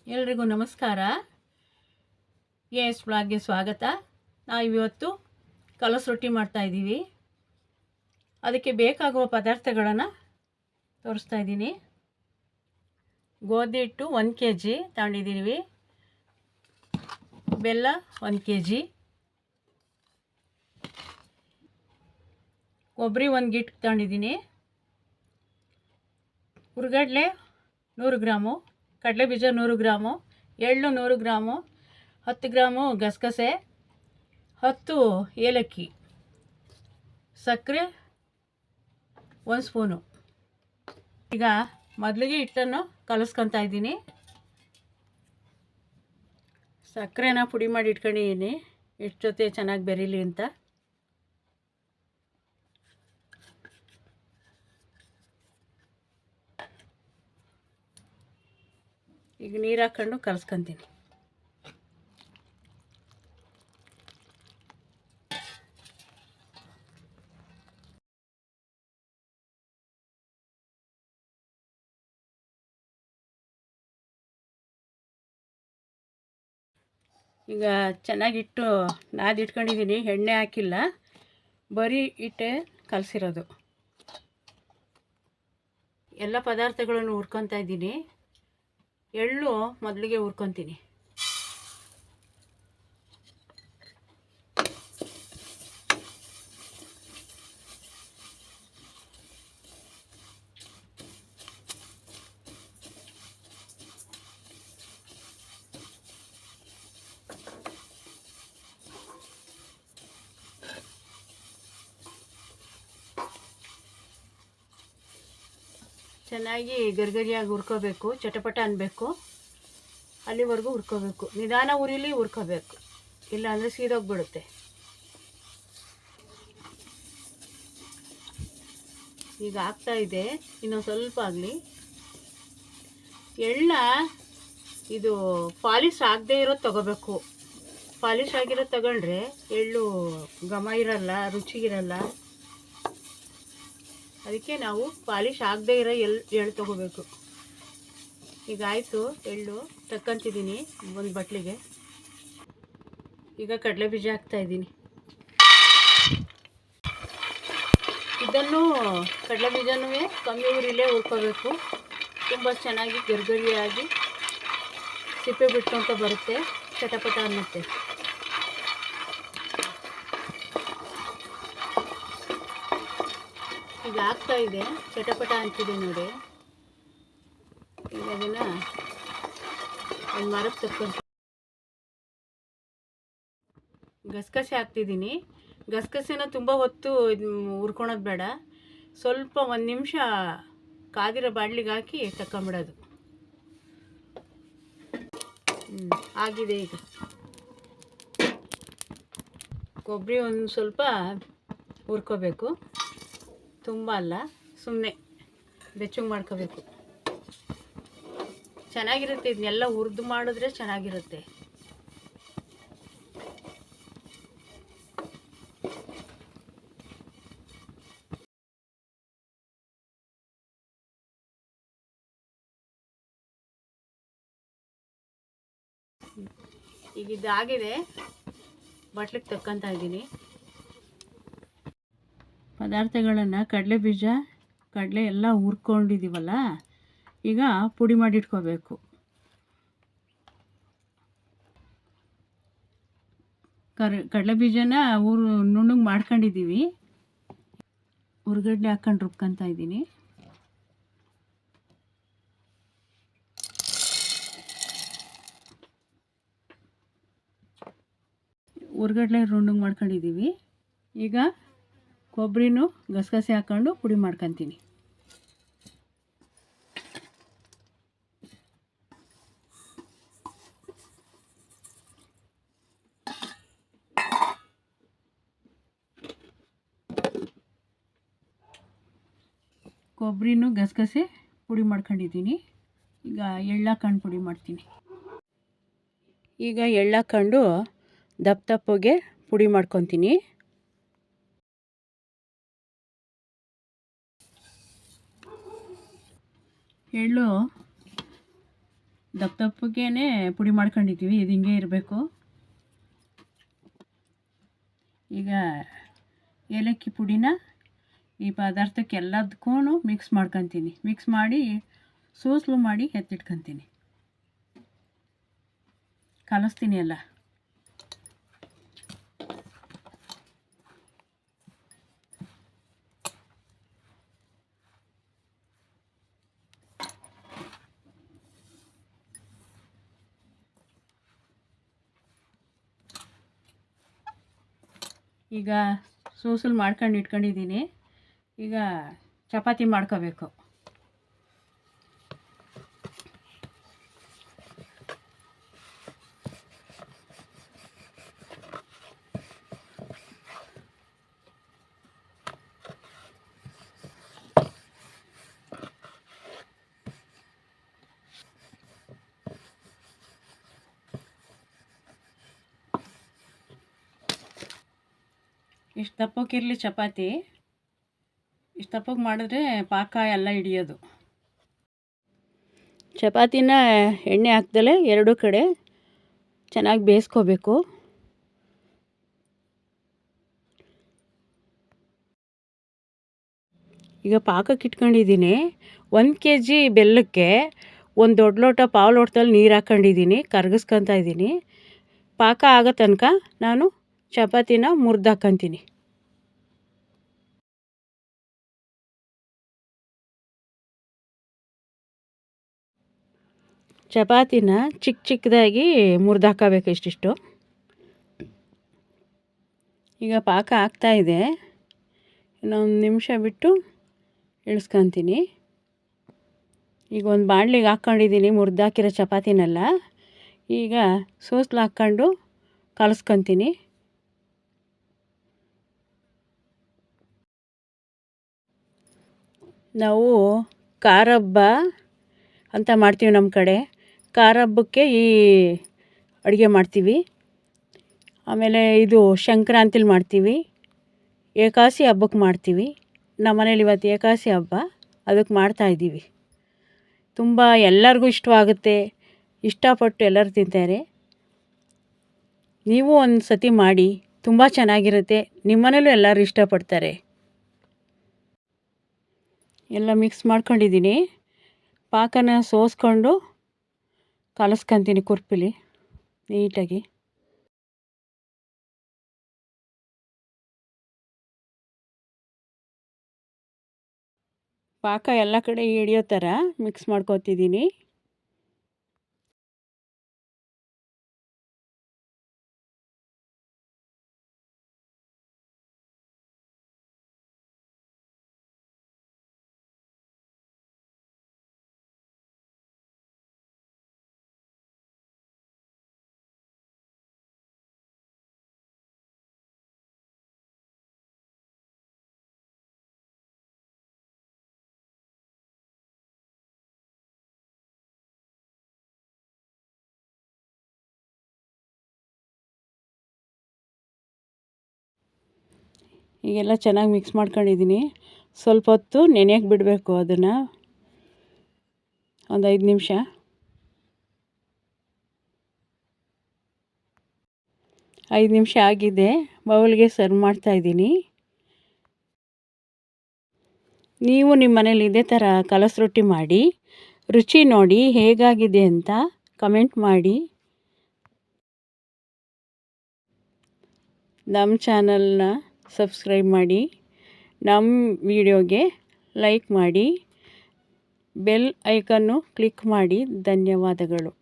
ಎಲ್ರಿಗೂ ನಮಸ್ಕಾರ. ಎಸ್ ಬ್ಲಾಗ್ಗೆ ಸ್ವಾಗತ. ನಾವು ಇವತ್ತು ಕಲಸ ರೊಟ್ಟಿ ಮಾಡ್ತಾಯಿದ್ದೀವಿ. ಅದಕ್ಕೆ ಬೇಕಾಗುವ ಪದಾರ್ಥಗಳನ್ನು ತೋರಿಸ್ತಾ ಇದ್ದೀನಿ. ಗೋಧಿ ಹಿಟ್ಟು 1 kg ತಗೊಂಡಿದ್ದೀವಿ. ಬೆಲ್ಲ 1 kg, ಕೊಬ್ಬರಿ 1 ಗಿಟ್ ತಗೊಂಡಿದ್ದೀನಿ, ಹುರ್ಗಡ್ಲೆ 100 ಗ್ರಾಮು, ಕಡಲೆಬೀಜ 100 ಗ್ರಾಮು, ಎಳ್ಳು 100 ಗ್ರಾಮು, 10 ಗ್ರಾಮು ಗಸಗಸೆ, 10 ಏಲಕ್ಕಿ, ಸಕ್ಕರೆ 1 ಸ್ಪೂನು. ಈಗ ಮೊದಲಿಗೆ ಹಿಟ್ಟನ್ನು ಕಲಸ್ಕೊತಾ ಇದ್ದೀನಿ. ಸಕ್ಕರೆನ ಪುಡಿ ಮಾಡಿ ಇಟ್ಕೊಂಡಿದ್ದೀನಿ ಹಿಟ್ಟು ಜೊತೆ ಚೆನ್ನಾಗಿ ಬೆರೀಲಿ ಅಂತ. ಈಗ ನೀರು ಹಾಕ್ಕೊಂಡು ಕಲಸ್ಕೊತೀನಿ. ಈಗ ಚೆನ್ನಾಗಿ ಹಿಟ್ಟು ನಾದಿ ಇಟ್ಕೊಂಡಿದ್ದೀನಿ, ಎಣ್ಣೆ ಹಾಕಿಲ್ಲ, ಬರೀ ಹಿಟ್ಟೆ ಕಲಸಿರೋದು. ಎಲ್ಲ ಪದಾರ್ಥಗಳನ್ನು ಹುರ್ಕೊತಾ ಇದ್ದೀನಿ. ಎಳ್ಳು ಮೊದಲಿಗೆ ಹುರ್ಕೊತೀನಿ. ಚೆನ್ನಾಗಿ ಗರಿಗರಿಯಾಗಿ ಹುರ್ಕೋಬೇಕು, ಚಟಪಟ ಅನ್ನಬೇಕು, ಅಲ್ಲಿವರೆಗೂ ಹುರ್ಕೋಬೇಕು. ನಿಧಾನ ಉರಿಲಿ ಹುರ್ಕೋಬೇಕು, ಇಲ್ಲಾಂದರೆ ಸೀದೋಗ್ಬಿಡುತ್ತೆ. ಈಗ ಆಗ್ತಾ ಇದೆ, ಇನ್ನೊಂದು ಸ್ವಲ್ಪ ಆಗಲಿ. ಎಳ್ಳ ಇದು ಪಾಲಿಶ್ ಆಗದೆ ಇರೋದು ತಗೋಬೇಕು. ಪಾಲಿಶ್ ಆಗಿರೋದು ತಗೊಂಡ್ರೆ ಎಳ್ಳು ಘಮ ಇರಲ್ಲ, ರುಚಿಗಿರಲ್ಲ. ಅದಕ್ಕೆ ನಾವು ಪಾಲಿಶ್ ಆಗದೆ ಇರೋ ಎಳ್ಳು ತೊಗೋಬೇಕು. ಈಗ ಆಯಿತು, ಎಳ್ಳು ತಕ್ಕಂತಿದ್ದೀನಿ ಒಂದು ಬಟ್ಲಿಗೆ. ಈಗ ಕಡಲೆ ಬೀಜ ಹಾಕ್ತಾಯಿದ್ದೀನಿ. ಇದನ್ನು ಕಡಲೆ ಬೀಜನೂ ಕಮ್ಮಿ ಉರಿಲೇ ಹುರ್ಕೋಬೇಕು. ತುಂಬ ಚೆನ್ನಾಗಿ ಗರಿಗರಿಯಾಗಿ ಸಿಪ್ಪೆ ಬಿಟ್ಕೊತ ಬರುತ್ತೆ, ಚಟಪಟ ಅನ್ನುತ್ತೆ. ಈಗ ಆಗ್ತಾ ಇದೆ, ಚಟಪಟ ಅಂತಿದೆ ನೋಡಿ. ಈಗ ಅದನ್ನು ಒಂದು ಮರಕ್ಕೆ ತಕ್ಕೊಂಡು ಗಸಗಸೆ ಹಾಕ್ತಿದ್ದೀನಿ. ಗಸಗಸೆನ ತುಂಬ ಹೊತ್ತು ಹುರ್ಕೊಳೋದು ಬೇಡ, ಸ್ವಲ್ಪ 1 ನಿಮಿಷ ಕಾದಿರೋ ಬಾಡ್ಲಿಗೆ ಹಾಕಿ ತಗೊಂಬಿಡೋದು. ಆಗಿದೆ. ಈಗ ಕೊಬ್ಬರಿ ಒಂದು ಸ್ವಲ್ಪ ಹುರ್ಕೋಬೇಕು, ತುಂಬ ಅಲ್ಲ, ಸುಮ್ಮನೆ ಬೆಚ್ಚಗೆ ಮಾಡ್ಕೋಬೇಕು. ಚೆನ್ನಾಗಿರುತ್ತೆ, ಇದನ್ನೆಲ್ಲ ಹುರಿದು ಮಾಡಿದ್ರೆ ಚೆನ್ನಾಗಿರುತ್ತೆ. ಈಗ ಇದಾಗಿದೆ, ಬಟ್ಲಿಗೆ ತಕ್ಕಂತ ಇದ್ದೀನಿ. ಪದಾರ್ಥಗಳನ್ನು ಕಡಲೆಬೀಜ, ಕಡಲೆ ಎಲ್ಲ ಹುರ್ಕೊಂಡಿದ್ದೀವಲ್ಲ, ಈಗ ಪುಡಿ ಮಾಡಿಟ್ಕೋಬೇಕು. ಕಡಲೆಬೀಜನ ನುಣ್ಣಗೆ ಮಾಡ್ಕೊಂಡಿದ್ದೀವಿ. ಹುರ್ಗಡ್ಲೆ ಹಾಕ್ಕೊಂಡು ರುಬ್ಕೊತಾ ಇದ್ದೀನಿ. ಹುರ್ಗಡ್ಲೆ ನುಣ್ಣಗೆ ಮಾಡ್ಕೊಂಡಿದ್ದೀವಿ. ಈಗ ಕೊಬ್ಬರಿನೂ ಗಸಗಸೆ ಹಾಕ್ಕೊಂಡು ಪುಡಿ ಮಾಡ್ಕೊತೀನಿ. ಕೊಬ್ಬರಿನೂ ಗಸಗಸೆ ಪುಡಿ ಮಾಡ್ಕೊಂಡಿದ್ದೀನಿ. ಈಗ ಎಳ್ಳು ಹಾಕ್ಕೊಂಡು ಪುಡಿ ಮಾಡ್ತೀನಿ. ಈಗ ಎಳ್ಳು ಹಾಕ್ಕೊಂಡು ದಪ್ಪ ದಪ್ಪಗೆ ಪುಡಿ ಮಾಡ್ಕೊತೀನಿ. ಎಳ್ಳು ದಪ್ಪ ದಪ್ಪಗೇ ಪುಡಿ ಮಾಡ್ಕೊಂಡಿದ್ದೀವಿ. ಇದು ಹಿಂಗೆ ಇರಬೇಕು. ಈಗ ಏಲಕ್ಕಿ ಪುಡಿನ ಈ ಪದಾರ್ಥಕ್ಕೆ ಎಲ್ಲದಕ್ಕೂ ಮಿಕ್ಸ್ ಮಾಡ್ಕೊತೀನಿ. ಮಿಕ್ಸ್ ಮಾಡಿ ಸೂಸ್ಲು ಮಾಡಿ ಎತ್ತಿಟ್ಕೊತೀನಿ. ಕಲಿಸ್ತೀನಿ ಎಲ್ಲ. ಈಗ ಸೂಸಲು ಮಾಡ್ಕೊಂಡು ಇಟ್ಕೊಂಡಿದ್ದೀನಿ. ಈಗ ಚಪಾತಿ ಮಾಡ್ಕೋಬೇಕು. ಇಷ್ಟು ದಪ್ಪಕ್ಕಿರಲಿ ಚಪಾತಿ. ಇಷ್ಟು ದಪ್ಪಕ್ಕೆ ಮಾಡಿದ್ರೆ ಪಾಕ ಎಲ್ಲ ಹಿಡಿಯೋದು. ಚಪಾತಿನ ಎಣ್ಣೆ ಹಾಕ್ದಲೇ ಎರಡೂ ಕಡೆ ಚೆನ್ನಾಗಿ ಬೇಯಿಸ್ಕೋಬೇಕು. ಈಗ ಪಾಕಕ್ಕೆ ಇಟ್ಕೊಂಡಿದ್ದೀನಿ. 1 kg ಬೆಲ್ಲಕ್ಕೆ 1 ದೊಡ್ಡ ಲೋಟ ಪಾವು ಲೋಟದಲ್ಲಿ ನೀರು ಹಾಕ್ಕೊಂಡಿದ್ದೀನಿ. ಕರಗಿಸ್ಕೊತಾ ಇದ್ದೀನಿ. ಪಾಕ ಆಗೋ ತನಕ ನಾನು ಚಪಾತಿನ ಮುರಿದು ಹಾಕ್ಕೊತೀನಿ. ಚಪಾತಿನ ಚಿಕ್ಕ ಚಿಕ್ಕದಾಗಿ ಮುರಿದು ಹಾಕೋಬೇಕು ಇಷ್ಟಿಷ್ಟು. ಈಗ ಪಾಕ ಆಗ್ತಾಯಿದೆ. ಇನ್ನೊಂದು ನಿಮಿಷ ಬಿಟ್ಟು ಇಳಿಸ್ಕೊತೀನಿ. ಈಗ ಒಂದು ಬಾಣಲಿಗೆ ಹಾಕ್ಕೊಂಡಿದ್ದೀನಿ ಮುರಿದು ಹಾಕಿರೋ ಚಪಾತಿನೆಲ್ಲ. ಈಗ ಸೋಸ್ಲು ಹಾಕ್ಕೊಂಡು ಕಲಸ್ಕೊತೀನಿ. ನಾವು ಖಾರ ಹಬ್ಬ ಅಂತ ಮಾಡ್ತೀವಿ ನಮ್ಮ ಕಡೆ. ಖಾರ ಹಬ್ಬಕ್ಕೆ ಈ ಅಡುಗೆ ಮಾಡ್ತೀವಿ. ಆಮೇಲೆ ಇದು ಸಂಕ್ರಾಂತಿಲಿ ಮಾಡ್ತೀವಿ. ಏಕಾದಶಿ ಹಬ್ಬಕ್ಕೆ ಮಾಡ್ತೀವಿ. ನಮ್ಮ ಮನೇಲಿ ಇವತ್ತು ಏಕಾದಶಿ ಹಬ್ಬ, ಅದಕ್ಕೆ ಮಾಡ್ತಾಯಿದ್ದೀವಿ. ತುಂಬ ಎಲ್ಲರಿಗೂ ಇಷ್ಟವಾಗುತ್ತೆ. ಇಷ್ಟಪಟ್ಟು ಎಲ್ಲರೂ ತಿಂತಾರೆ. ನೀವು ಒಂದು ಸತಿ ಮಾಡಿ, ತುಂಬ ಚೆನ್ನಾಗಿರುತ್ತೆ. ನಿಮ್ಮ ಮನೇಲೂ ಎಲ್ಲರೂ ಇಷ್ಟಪಡ್ತಾರೆ. ಎಲ್ಲ ಮಿಕ್ಸ್ ಮಾಡ್ಕೊಂಡಿದ್ದೀನಿ. ಪಾಕನ ಸೋಸ್ಕೊಂಡು ಕಲಸ್ಕೊತೀನಿ ಕುರ್ಪಿಲಿ ನೀಟಾಗಿ. ಪಾಕ ಎಲ್ಲ ಕಡೆ ಹಿಡಿಯೋ ಥರ ಮಿಕ್ಸ್ ಮಾಡ್ಕೊತಿದ್ದೀನಿ. ಈಗೆಲ್ಲ ಚೆನ್ನಾಗಿ ಮಿಕ್ಸ್ ಮಾಡ್ಕೊಂಡಿದ್ದೀನಿ. ಸ್ವಲ್ಪ ಹೊತ್ತು ನೆನೆಯಕ್ಕೆ ಬಿಡಬೇಕು ಅದನ್ನು, ಒಂದು 5 ನಿಮಿಷ. ಆಗಿದೆ. ಬೌಲ್ಗೆ ಸರ್ವ್ ಮಾಡ್ತಾಯಿದ್ದೀನಿ. ನೀವು ನಿಮ್ಮ ಮನೇಲಿ ಇದೇ ಥರ ಕಲಸ್ ರೊಟ್ಟಿ ಮಾಡಿ ರುಚಿ ನೋಡಿ ಹೇಗಾಗಿದೆ ಅಂತ ಕಮೆಂಟ್ ಮಾಡಿ. ನಮ್ಮ ಚಾನಲ್ನ ಸಬ್ಸ್ಕ್ರೈಬ್ ಮಾಡಿ, ನಮ್ಮ ವಿಡಿಯೋಗೆ ಲೈಕ್ ಮಾಡಿ, ಬೆಲ್ ಐಕನ್ನು ಕ್ಲಿಕ್ ಮಾಡಿ. ಧನ್ಯವಾದಗಳು.